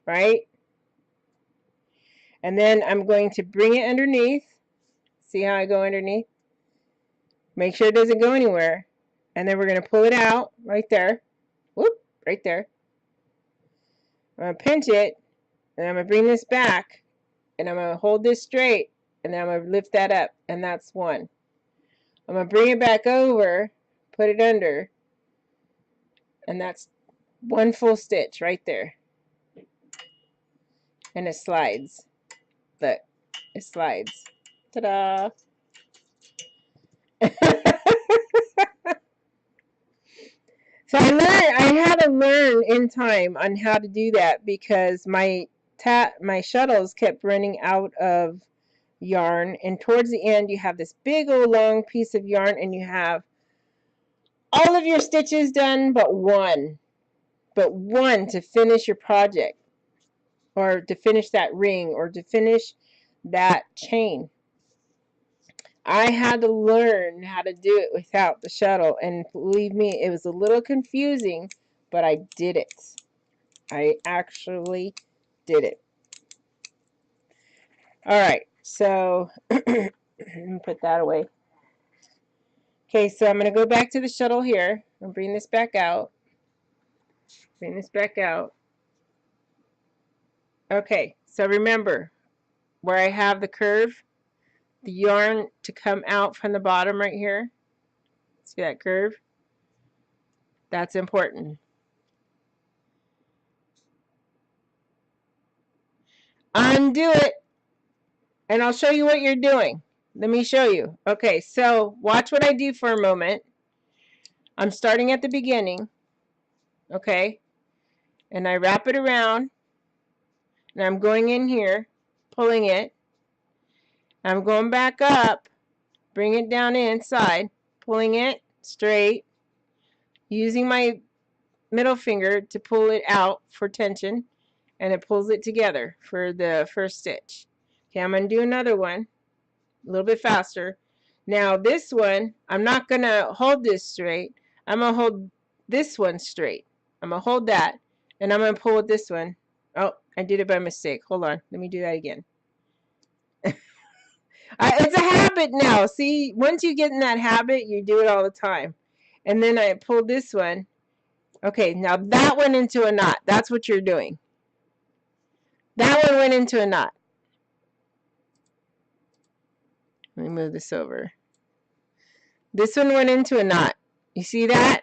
right? And then I'm going to bring it underneath. See how I go underneath? Make sure it doesn't go anywhere. And then we're going to pull it out right there. Whoop, right there. I'm going to pinch it, and I'm going to bring this back, and I'm going to hold this straight, and then I'm going to lift that up, and that's one. I'm going to bring it back over, put it under, and that's one full stitch right there. And it slides. Look, it slides. Ta-da! So I had to learn in time on how to do that because my shuttles kept running out of yarn, and towards the end you have this big old long piece of yarn and you have all of your stitches done but one to finish your project, or to finish that ring, or to finish that chain. I had to learn how to do it without the shuttle, and believe me, it was a little confusing, but I did it. I actually did it. All right, so let me put that away. Okay, so I'm going to go back to the shuttle here and bring this back out. Bring this back out. Okay, so remember where I have the curve, the yarn to come out from the bottom right here. See that curve? That's important. Undo it, and I'll show you what you're doing. Let me show you. Okay, so watch what I do for a moment. I'm starting at the beginning, okay, and I wrap it around, and I'm going in here, pulling it. I'm going back up, bring it down inside, pulling it straight, using my middle finger to pull it out for tension, and it pulls it together for the first stitch. Okay, I'm going to do another one a little bit faster. Now this one, I'm not going to hold this straight. I'm going to hold this one straight. I'm going to hold that, and I'm going to pull with this one. Oh, I did it by mistake. Hold on. Let me do that again. It's a habit now. See, once you get in that habit, you do it all the time. And then I pulled this one. Okay, now that went into a knot. That's what you're doing. That one went into a knot. Let me move this over. This one went into a knot. You see that?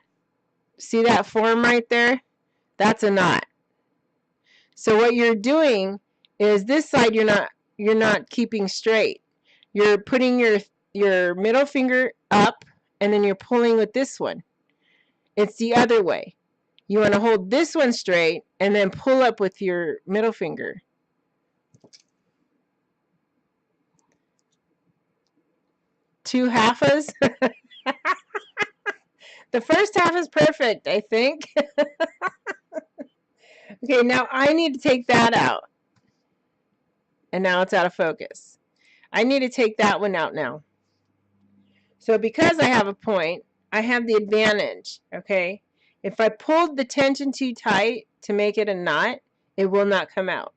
See that form right there? That's a knot. So what you're doing is this side you're not keeping straight. You're putting your middle finger up, and then you're pulling with this one. It's the other way. You want to hold this one straight and then pull up with your middle finger. Two halfas. The first half is perfect, I think. Okay, now I need to take that out. And now it's out of focus. I need to take that one out now. So because I have a point, I have the advantage, okay? If I pulled the tension too tight to make it a knot, it will not come out.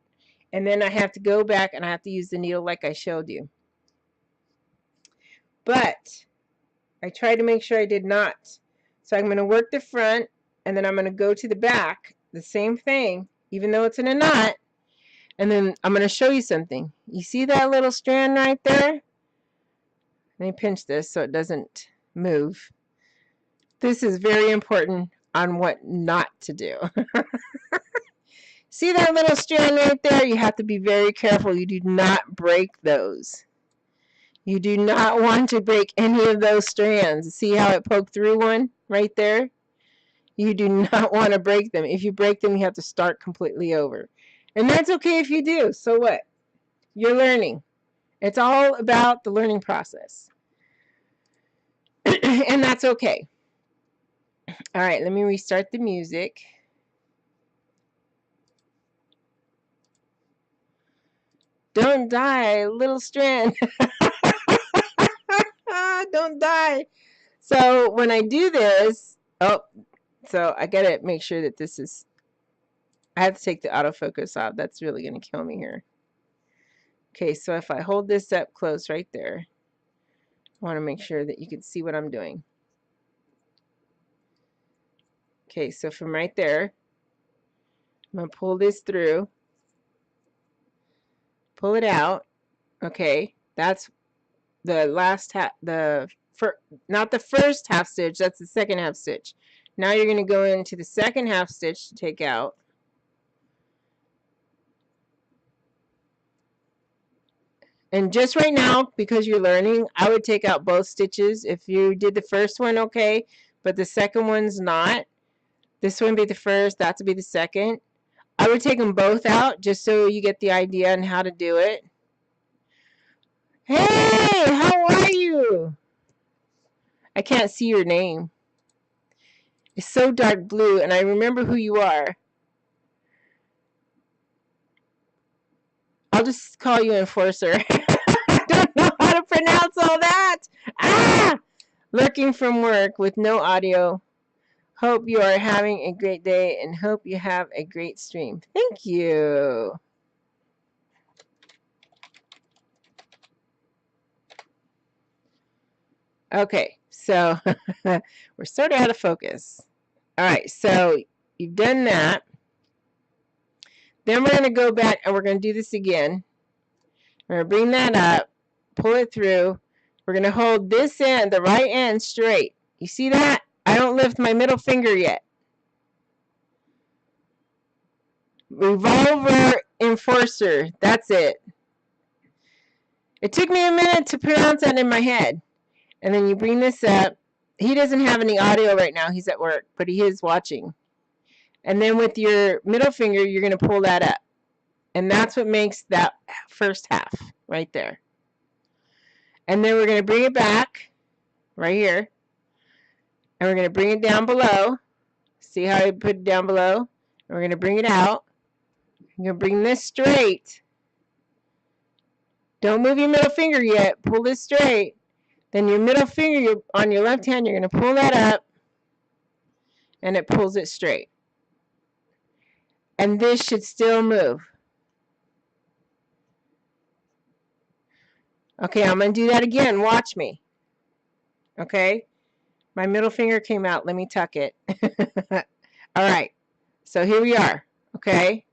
And then I have to go back and I have to use the needle like I showed you. But I tried to make sure I did not. So I'm going to work the front, and then I'm going to go to the back, the same thing, even though it's in a knot. And then I'm going to show you something. You see that little strand right there? Let me pinch this so it doesn't move. This is very important on what not to do. See that little strand right there? You have to be very careful. You do not break those. You do not want to break any of those strands. See how it poked through one right there? You do not want to break them. If you break them, you have to start completely over. And that's okay if you do. So what? You're learning. It's all about the learning process. And that's okay. All right, let me restart the music. Don't die, little strand. Don't die. So when I do this, oh, so I gotta make sure that this is I have to take the autofocus off. That's really going to kill me here. Okay, so if I hold this up close right there, I want to make sure that you can see what I'm doing. Okay, so from right there, I'm going to pull this through, pull it out. Okay, that's the last half, not the first half stitch, that's the second half stitch. Now you're going to go into the second half stitch to take out. And just right now, because you're learning, I would take out both stitches. If you did the first one, okay, but the second one's not. This one be the first, that to be the second. I would take them both out just so you get the idea on how to do it. Hey, how are you? I can't see your name. It's so dark blue, and I remember who you are. I'll just call you Enforcer. I don't know how to pronounce all that. Ah! Lurking from work with no audio. Hope you are having a great day and hope you have a great stream. Thank you. Okay, so we're sort of out of focus. All right, so you've done that. Then we're going to go back and we're going to do this again. We're going to bring that up, pull it through. We're going to hold this end, the right end, straight. You see that? I don't lift my middle finger yet. Revolver Enforcer. That's it. It took me a minute to pronounce that in my head. And then you bring this up. He doesn't have any audio right now. He's at work, but he is watching. And then with your middle finger, you're going to pull that up. And that's what makes that first half right there. And then we're going to bring it back right here. And we're going to bring it down below. See how I put it down below? And we're going to bring it out. You're going to bring this straight. Don't move your middle finger yet. Pull this straight. Then your middle finger on your left hand, you're going to pull that up. And it pulls it straight. And this should still move. Okay, I'm going to do that again. Watch me. Okay? My middle finger came out. Let me tuck it. All right. So here we are. Okay?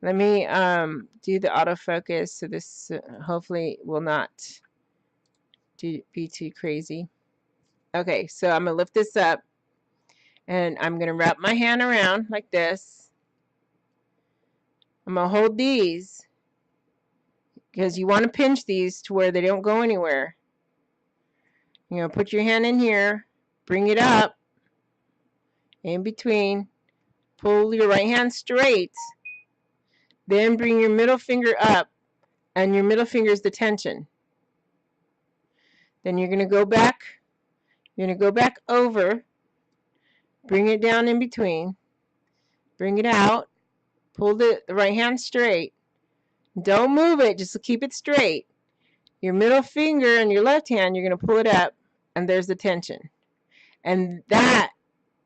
Let me do the autofocus so this hopefully will not be too crazy. Okay, so I'm going to lift this up. And I'm going to wrap my hand around like this. I'm going to hold these. Because you want to pinch these to where they don't go anywhere. You're going to put your hand in here, bring it up, in between, pull your right hand straight, then bring your middle finger up, and your middle finger is the tension. Then you're going to go back, over, bring it down in between, bring it out, pull the right hand straight. Don't move it, just keep it straight. Your middle finger and your left hand, you're going to pull it up, and there's the tension. And that,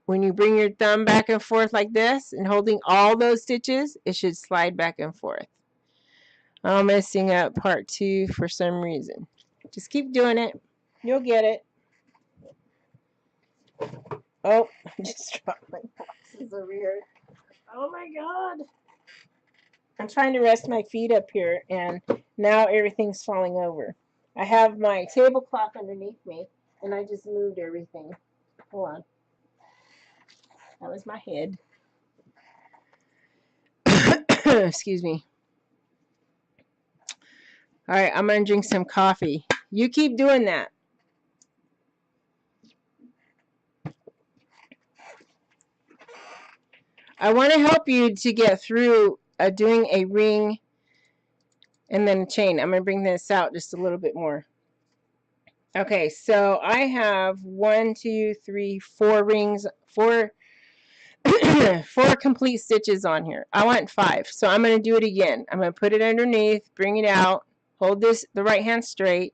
when you bring your thumb back and forth like this, and holding all those stitches, it should slide back and forth. I'm messing up part 2 for some reason. Just keep doing it. You'll get it. Oh, I just dropped my boxes over here. Oh my God. I'm trying to rest my feet up here, and now everything's falling over. I have my tablecloth underneath me, and I just moved everything. Hold on. That was my head. Excuse me. All right, I'm going to drink some coffee. You keep doing that. I want to help you to get through doing a ring and then a chain. I'm going to bring this out just a little bit more. Okay, so I have 1, 2, 3, 4 rings, 4 complete stitches on here. I want 5, so I'm going to do it again. I'm going to put it underneath, bring it out, hold the right hand straight,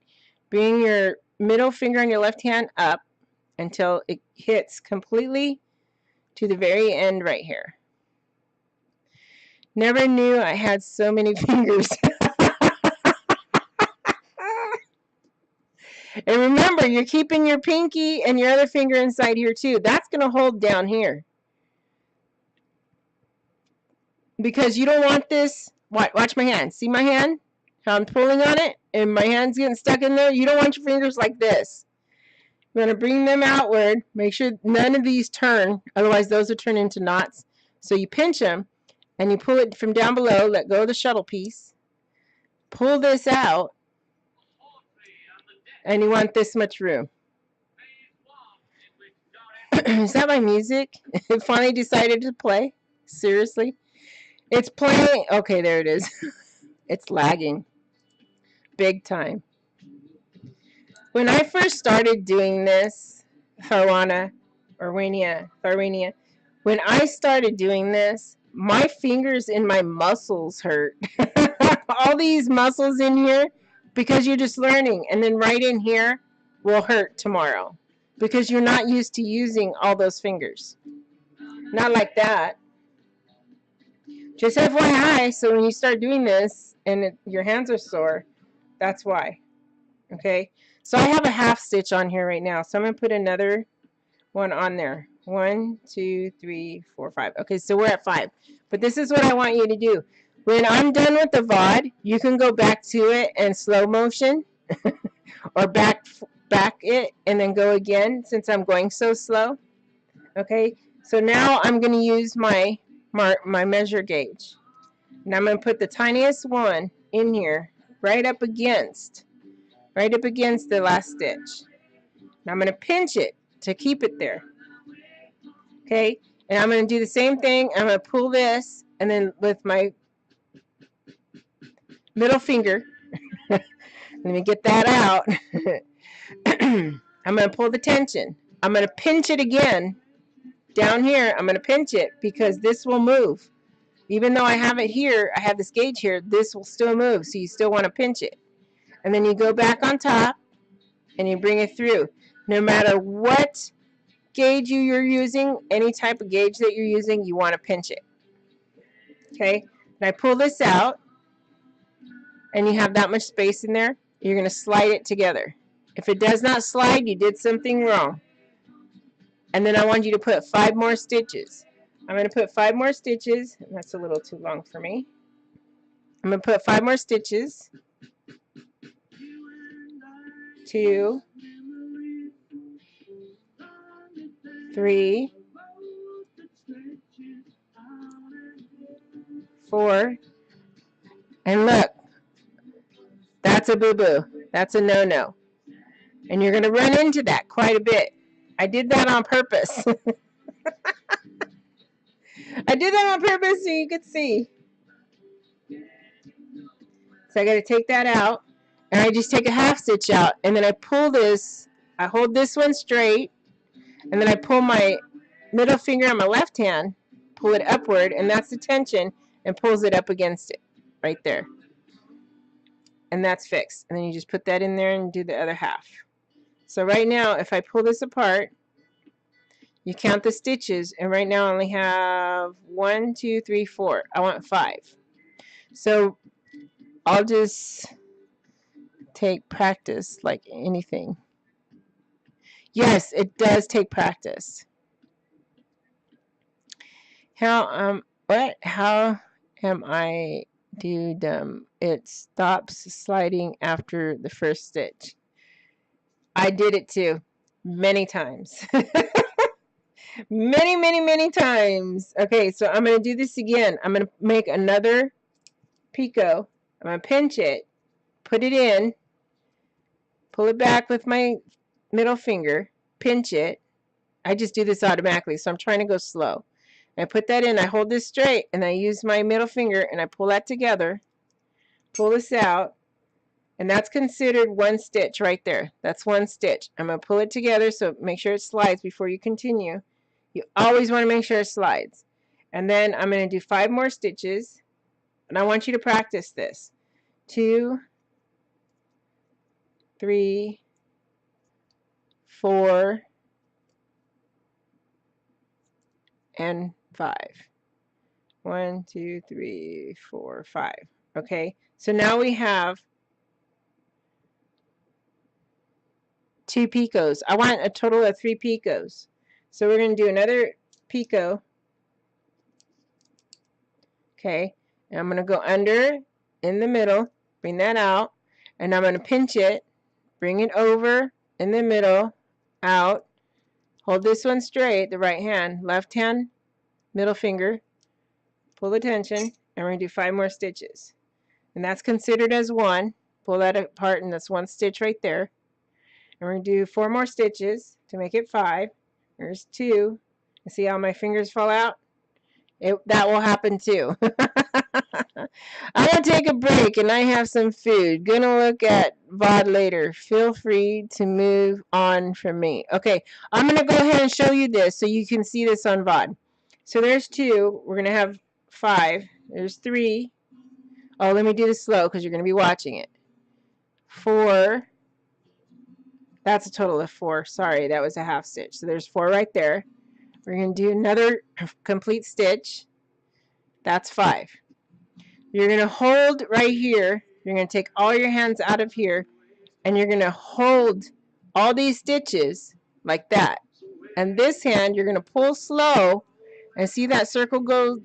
bring your middle finger on your left hand up until it hits completely to the very end right here. Never knew I had so many fingers. And remember, you're keeping your pinky and your other finger inside here too. That's going to hold down here. Because you don't want this. Watch my hand. See my hand? How I'm pulling on it and my hand's getting stuck in there? You don't want your fingers like this. You're going to bring them outward. Make sure none of these turn. Otherwise, those will turn into knots. So you pinch them and you pull it from down below. Let go of the shuttle piece. Pull this out. And you want this much room. Is that my music? It finally decided to play? Seriously? It's playing. Okay, there it is. It's lagging. Big time. When I first started doing this, Tharwania, when I started doing this, my fingers and my muscles hurt. All these muscles in here, because you're just learning. And then right in here will hurt tomorrow. Because you're not used to using all those fingers. Not like that. Just FYI, so when you start doing this and your hands are sore, that's why. Okay, so I have a half stitch on here right now, so I'm going to put another one on there. 1, 2, 3, 4, 5. Okay, so we're at 5. But this is what I want you to do. When I'm done with the VOD, you can go back to it and slow motion or back it and then go again since I'm going so slow. Okay, so now I'm going to use my measure gauge. And I'm going to put the tiniest one in here right up against the last stitch. And I'm going to pinch it to keep it there. Okay, and I'm going to do the same thing. I'm going to pull this and then with my middle finger, let me get that out. I'm going to pull the tension. I'm going to pinch it again down here. I'm going to pinch it because this will move. Even though I have it here, I have this gauge here, this will still move, so you still want to pinch it. And then you go back on top and you bring it through. No matter what gauge you're using, any type of gauge that you're using, you want to pinch it. Okay, and I pull this out and you have that much space in there, you're going to slide it together. If it does not slide, you did something wrong. And then I want you to put 5 more stitches. I'm going to put 5 more stitches. That's a little too long for me. I'm going to put 5 more stitches. 2, 3, 4, and look, that's a boo-boo. That's a no-no. And you're going to run into that quite a bit. I did that on purpose. I did that on purpose so you could see. So I got to take that out. And I just take a half stitch out. And then I pull this. I hold this one straight. And then I pull my middle finger on my left hand. Pull it upward. And that's the tension. And pulls it up against it. Right there. And that's fixed. And then you just put that in there and do the other half. So right now, if I pull this apart, you count the stitches, and right now I only have 1, 2, 3, 4. I want 5. So I'll just take practice like anything. Yes, it does take practice. How am I dumb? It stops sliding after the first stitch. I did it too, many times. many times. Okay, so I'm going to do this again. I'm going to make another picot. I'm going to pinch it, put it in, pull it back with my middle finger, pinch it. I just do this automatically, so I'm trying to go slow. I put that in, I hold this straight, and I use my middle finger, and I pull that together, pull this out, and that's considered one stitch right there. That's one stitch. I'm going to pull it together, so make sure it slides before you continue. You always want to make sure it slides. And then I'm going to do 5 more stitches, and I want you to practice this. 2, 3, 4, and 5. 1, 2, 3, 4, 5. Okay, so now we have 2 picots. I want a total of 3 picots. So we're going to do another picot. Okay, and I'm going to go under in the middle, bring that out, and I'm going to pinch it, bring it over in the middle, out, hold this one straight, the right hand, left hand, middle finger, pull the tension, and we're going to do 5 more stitches. And that's considered as 1. Pull that apart, and that's 1 stitch right there. And we're going to do 4 more stitches to make it 5. There's 2. You see how my fingers fall out? That will happen too. I'm going to take a break and I have some food. Gonna look at VOD later. Feel free to move on from me. Okay, I'm going to go ahead and show you this so you can see this on VOD. So there's 2. We're going to have 5. There's 3. Oh, let me do this slow because you're going to be watching it. 4. That's a total of 4. Sorry, that was a half stitch. So there's 4 right there. We're going to do another complete stitch. That's 5. You're going to hold right here. You're going to take all your hands out of here, and you're going to hold all these stitches like that. And this hand, you're going to pull slow, and see that circle go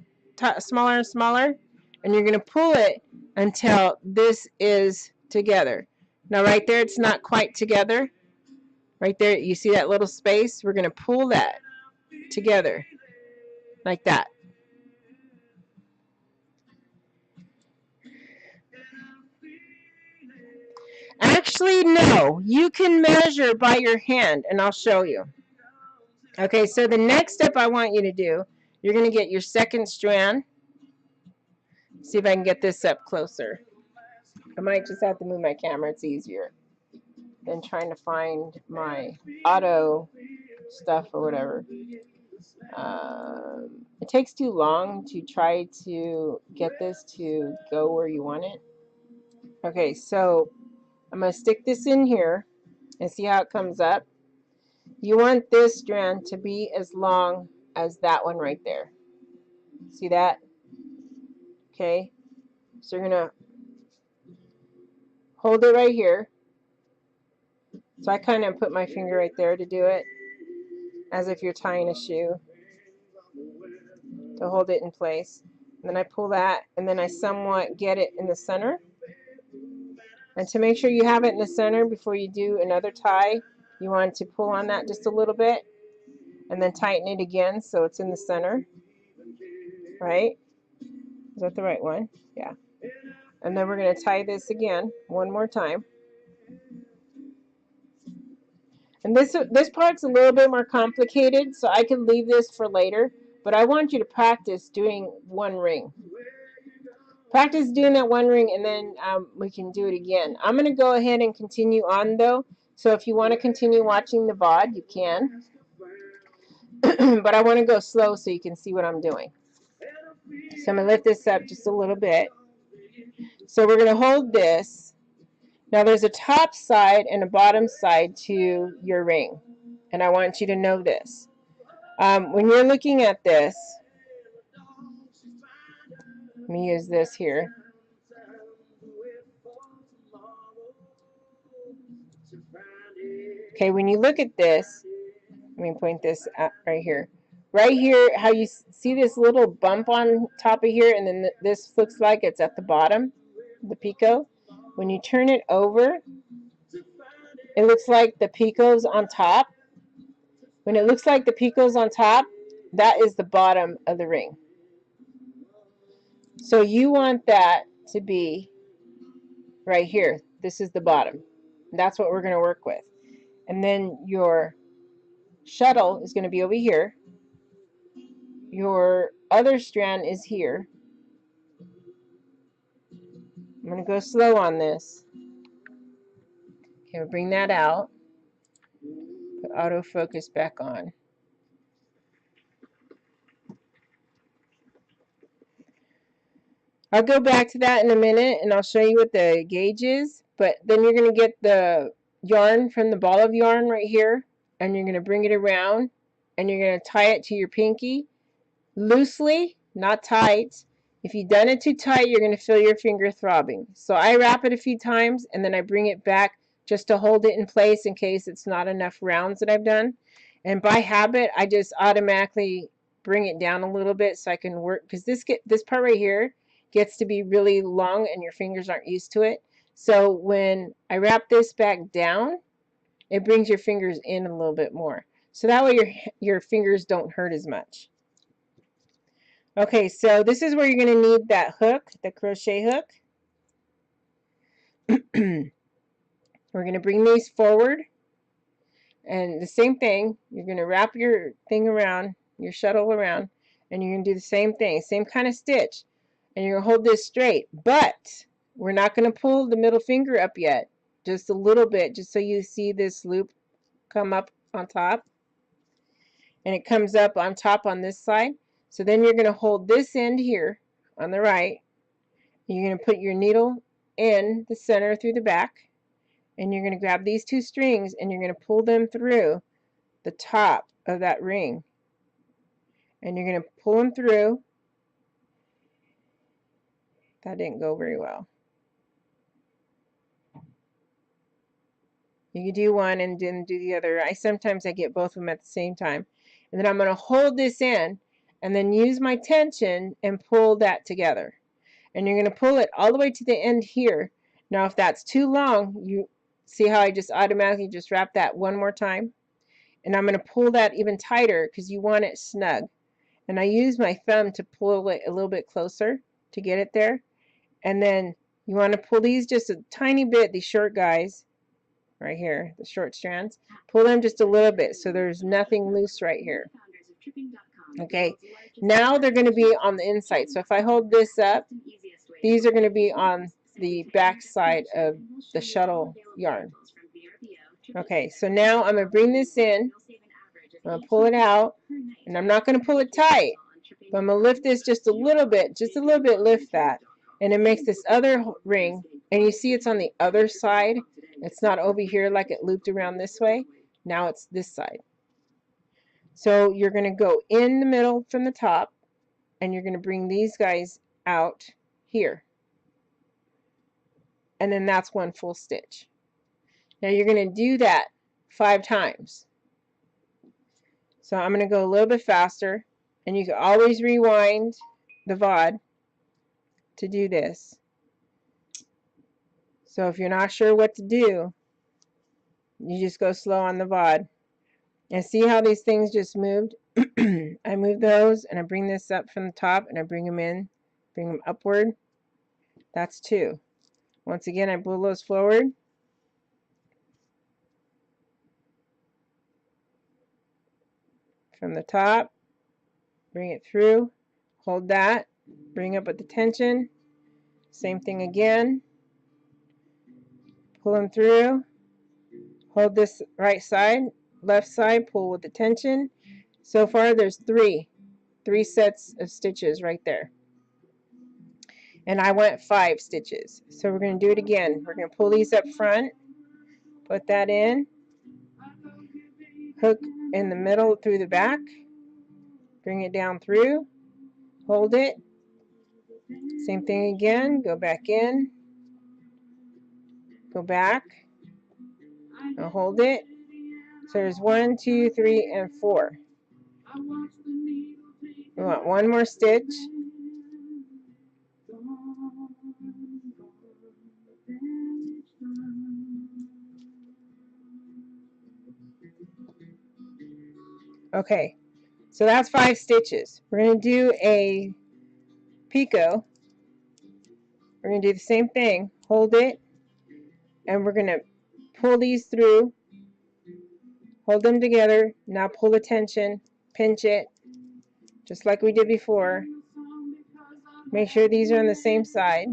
smaller and smaller? And you're going to pull it until this is together. Now, right there, it's not quite together. Right there, you see that little space? We're going to pull that together like that. Actually, no. You can measure by your hand, and I'll show you. Okay, so the next step I want you to do, you're going to get your second strand. See if I can get this up closer. I might just have to move my camera. It's easier than trying to find my auto stuff or whatever. It takes too long to try to get this to go where you want it. Okay, so I'm going to stick this in here and see how it comes up. You want this strand to be as long as that one right there. See that? Okay, so you're going to hold it right here. So I kind of put my finger right there to do it, as if you're tying a shoe, to hold it in place. And then I pull that, and then I somewhat get it in the center. And to make sure you have it in the center before you do another tie, you want to pull on that just a little bit, and then tighten it again so it's in the center. Right? Is that the right one? Yeah. And then we're going to tie this again one more time. And this part's a little bit more complicated, so I can leave this for later. But I want you to practice doing one ring. Practice doing that one ring, and then we can do it again. I'm going to go ahead and continue on, though. So if you want to continue watching the VOD, you can. But I want to go slow so you can see what I'm doing. So I'm going to lift this up just a little bit. So we're going to hold this. Now there's a top side and a bottom side to your ring. And I want you to know this. When you're looking at this, let me use this here. Okay, when you look at this, let me point this out right here. Right here, how you see this little bump on top of here, and then this looks like it's at the bottom, the picot. When you turn it over, it looks like the picot's on top. When it looks like the picot's on top, that is the bottom of the ring. So you want that to be right here. This is the bottom. That's what we're going to work with. And then your shuttle is going to be over here. Your other strand is here. I'm going to go slow on this. Okay, we'll bring that out. Put autofocus back on. I'll go back to that in a minute and I'll show you what the gauge is. But then you're going to get the yarn from the ball of yarn right here, and you're going to bring it around, and you're going to tie it to your pinky loosely, not tight. If you've done it too tight, you're going to feel your finger throbbing. So I wrap it a few times and then I bring it back just to hold it in place in case it's not enough rounds that I've done. And by habit, I just automatically bring it down a little bit so I can work, because this part right here gets to be really long and your fingers aren't used to it. So when I wrap this back down, it brings your fingers in a little bit more. So that way your fingers don't hurt as much. Okay, so this is where you're going to need that hook, the crochet hook. We're going to bring these forward. And the same thing, you're going to wrap your thing around, your shuttle around, and you're going to do the same thing, same kind of stitch. And you're going to hold this straight. But we're not going to pull the middle finger up yet. Just a little bit, just so you see this loop come up on top. And it comes up on top on this side. So then you're going to hold this end here on the right. You're going to put your needle in the center through the back. And you're going to grab these two strings and you're going to pull them through the top of that ring. And you're going to pull them through. That didn't go very well. You can do one and then do the other. Sometimes I get both of them at the same time. And then I'm going to hold this in and then use my tension and pull that together. And you're going to pull it all the way to the end here. Now if that's too long, you see how I just automatically just wrap that one more time? And I'm going to pull that even tighter because you want it snug. And I use my thumb to pull it a little bit closer to get it there. And then you want to pull these just a tiny bit, these short guys right here, the short strands. Pull them just a little bit so there's nothing loose right here. Okay, now they're going to be on the inside. So if I hold this up, these are going to be on the back side of the shuttle yarn. Okay, so now I'm going to bring this in. I'm going to pull it out, and I'm not going to pull it tight, but I'm going to lift this just a little bit, lift that, and it makes this other ring, and you see it's on the other side. It's not over here like it looped around this way. Now it's this side. So you're going to go in the middle from the top, and you're going to bring these guys out here. And then that's one full stitch. Now you're going to do that 5 times. So I'm going to go a little bit faster, and you can always rewind the VOD to do this. So if you're not sure what to do, you just go slow on the VOD. And see how these things just moved? I move those, and I bring this up from the top, and I bring them in, bring them upward. That's 2. Once again, I pull those forward. From the top, bring it through, hold that, bring up with the tension. Same thing again. Pull them through, hold this right side, left side, pull with the tension. So far there's 3 sets of stitches right there. And I went 5 stitches. So we're going to do it again. We're going to pull these up front, put that in, hook in the middle through the back, bring it down through, hold it. Same thing again, go back in, go back, and hold it. So there's 1, 2, 3, and 4. We want one more stitch. Okay, so that's 5 stitches. We're going to do a picot. We're going to do the same thing. Hold it, and we're going to pull these through. Hold them together. Now pull the tension, pinch it, just like we did before. Make sure these are on the same side.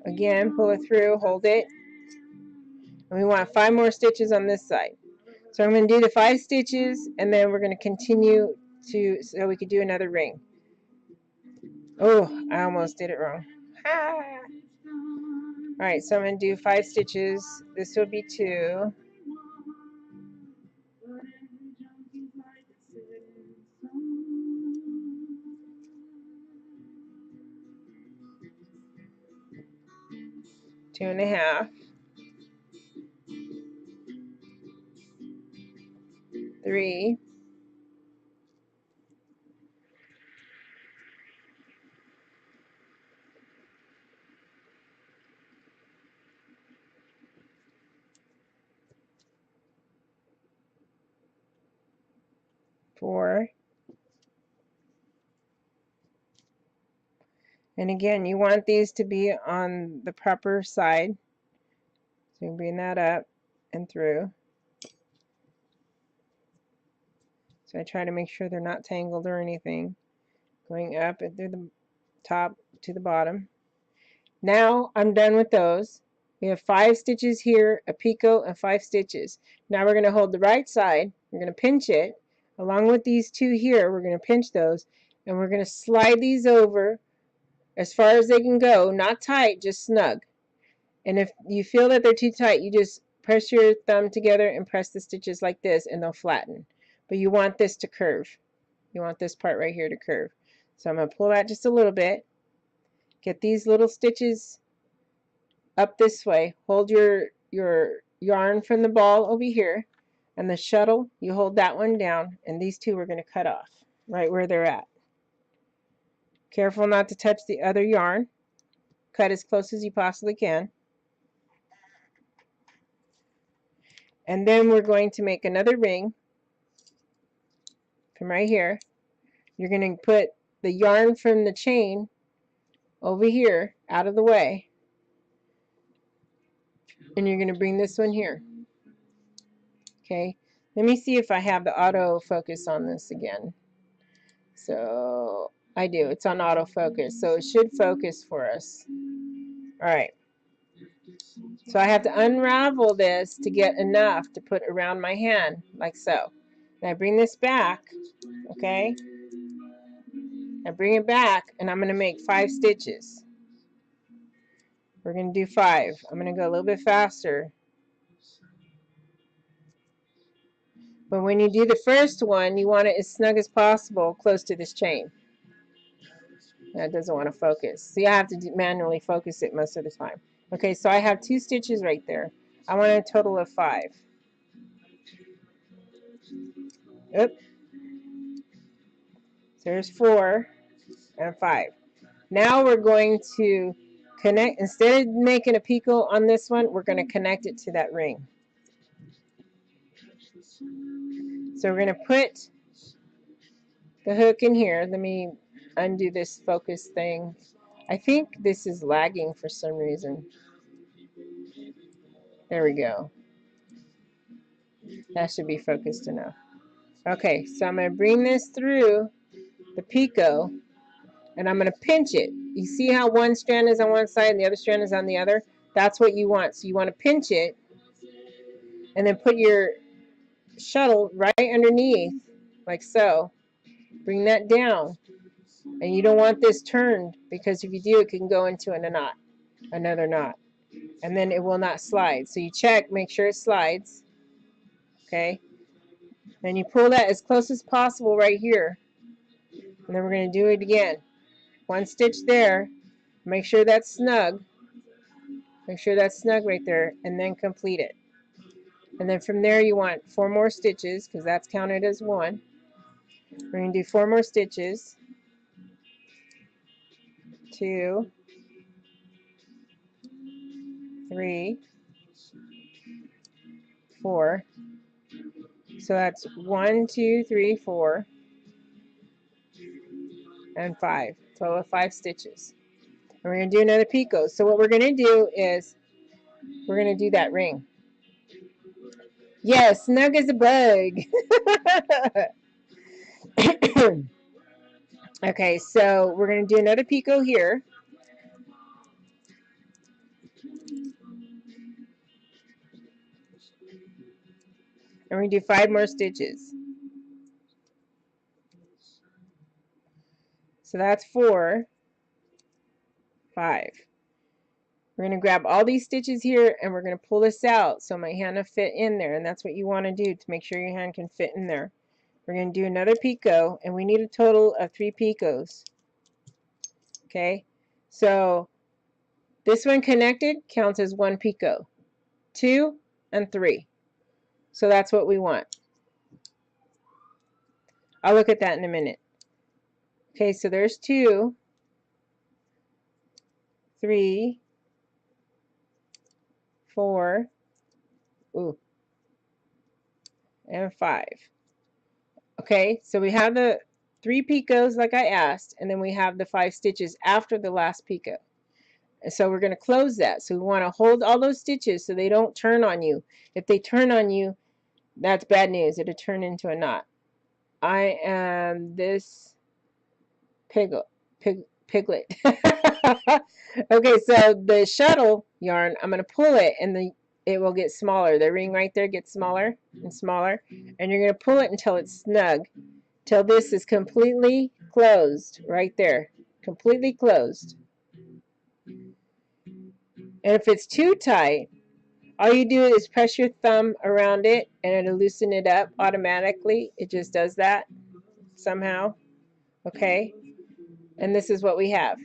Again, pull it through, hold it. And we want 5 more stitches on this side. So I'm going to do the 5 stitches, and then we're going to continue so we could do another ring. Oh, I almost did it wrong. Ah. Alright, so I'm going to do 5 stitches. This will be 2. 2.5, 3, 4, and again, you want these to be on the proper side, so you bring that up and through. So I try to make sure they're not tangled or anything, going up and through the top to the bottom. Now I'm done with those. We have 5 stitches here, a picot, and 5 stitches. Now we're going to hold the right side, we're going to pinch it, along with these 2 here, we're going to pinch those, and we're going to slide these over as far as they can go, not tight, just snug. And if you feel that they're too tight, you just press your thumb together and press the stitches like this, and they'll flatten. But you want this to curve. You want this part right here to curve. So I'm going to pull that just a little bit. Get these little stitches up this way. Hold your yarn from the ball over here, and the shuttle, you hold that one down, and these 2 we're going to cut off right where they're at. Careful not to touch the other yarn. Cut as close as you possibly can. And then we're going to make another ring from right here. You're going to put the yarn from the chain over here out of the way, and you're going to bring this one here. Okay, let me see if I have the auto focus on this again. So I do, it's on autofocus, so it should focus for us. Alright, so I have to unravel this to get enough to put around my hand, like so. And I bring this back, okay? I bring it back, and I'm going to make 5 stitches. We're going to do 5. I'm going to go a little bit faster. But when you do the first one, you want it as snug as possible close to this chain. That doesn't want to focus. See, I have to manually focus it most of the time. Okay, so I have 2 stitches right there. I want a total of 5. Oop. So there's 4 and 5. Now we're going to connect, instead of making a picot on this one, we're going to connect it to that ring. So we're going to put the hook in here. Let me undo this focus thing. I think this is lagging for some reason. There we go. That should be focused enough. Okay, so I'm going to bring this through the picot, and I'm going to pinch it. You see how one strand is on one side and the other strand is on the other? That's what you want. So you want to pinch it and then put your shuttle right underneath, like so. Bring that down. And you don't want this turned, because if you do, it can go into a knot, another knot. And then it will not slide. So you check, make sure it slides. Okay? Then you pull that as close as possible right here. And then we're going to do it again. 1 stitch there. Make sure that's snug. Make sure that's snug right there, and then complete it. And then from there you want 4 more stitches, because that's counted as 1. We're going to do 4 more stitches. 2, 3, 4. So that's 1, 2, 3, 4, and 5. Total of 5 stitches. And we're going to do another picot. So what we're going to do is we're going to do that ring. Yes, snug as a bug. Okay, so we're going to do another picot here. And we're going to do 5 more stitches. So that's 4, 5. We're going to grab all these stitches here, and we're going to pull this out so my hand will fit in there. And that's what you want to do to make sure your hand can fit in there. We're going to do another picot, and we need a total of 3 picots. Okay, So this one connected counts as 1 picot, 2 and 3. So that's what we want. I'll look at that in a minute. Okay, so there's 2, 3, 4, ooh, and 5. Okay, so we have the 3 picots like I asked, and then we have the 5 stitches after the last picot. And so we're going to close that. So we want to hold all those stitches so they don't turn on you. If they turn on you, that's bad news. It'll turn into a knot. I am this piglet. Okay, so the shuttle yarn, I'm going to pull it and it will get smaller. The ring right there gets smaller and smaller. And you're going to pull it until it's snug, till this is completely closed right there. Completely closed. And if it's too tight, all you do is press your thumb around it and it'll loosen it up automatically. It just does that somehow. Okay? And this is what we have.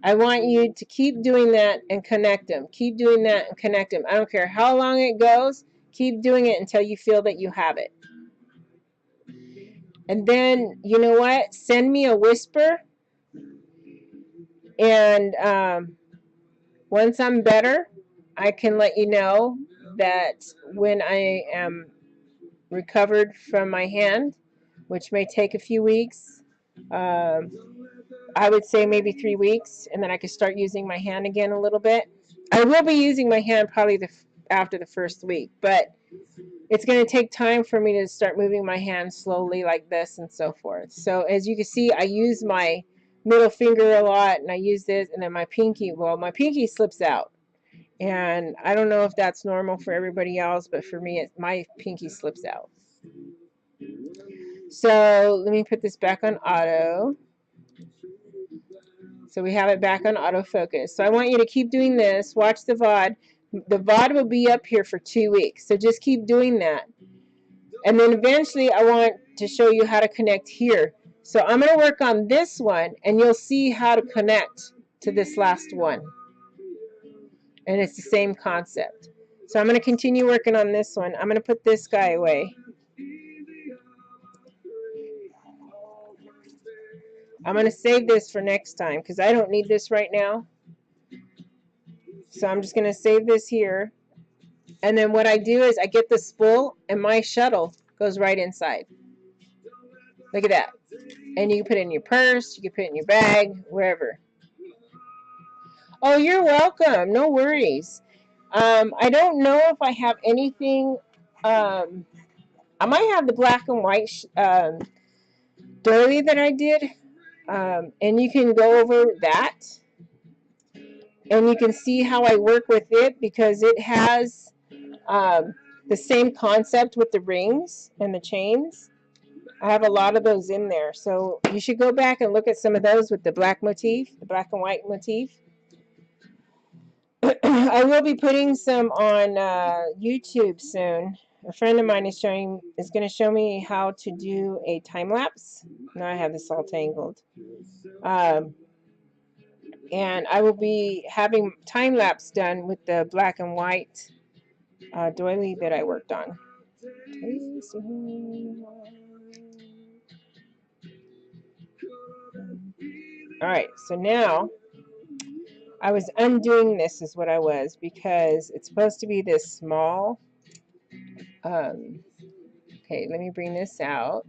I want you to keep doing that and connect them. Keep doing that and connect them. I don't care how long it goes. Keep doing it until you feel that you have it. And then, you know what? Send me a whisper. And once I'm better, I can let you know that when I am recovered from my hand, which may take a few weeks, I would say maybe 3 weeks, and then I could start using my hand again a little bit. I will be using my hand probably after the first week, but it's going to take time for me to start moving my hand slowly like this and so forth. So as you can see, I use my middle finger a lot, and I use this, and then my pinky. Well, my pinky slips out, and I don't know if that's normal for everybody else, but for me, my pinky slips out. So let me put this back on auto. So we have it back on autofocus. So I want you to keep doing this. Watch the VOD. The VOD will be up here for 2 weeks. So just keep doing that. And then eventually I want to show you how to connect here. So I'm going to work on this one, and you'll see how to connect to this last one. And it's the same concept. So I'm going to continue working on this one. I'm going to put this guy away. I'm going to save this for next time because I don't need this right now. So I'm just going to save this here. And then what I do is I get the spool, and my shuttle goes right inside. Look at that. And you can put it in your purse, you can put it in your bag, wherever. Oh, you're welcome. No worries. I don't know if I have anything. I might have the black and white doily that I did. And you can go over that. And you can see how I work with it because it has the same concept with the rings and the chains. I have a lot of those in there. So you should go back and look at some of those with the black motif, the black and white motif. I will be putting some on YouTube soon. A friend of mine is going to show me how to do a time lapse. Now I have this all tangled. And I will be having time lapse done with the black and white doily that I worked on. All right, so now I was undoing this is what I was, because it's supposed to be this small. Okay, let me bring this out.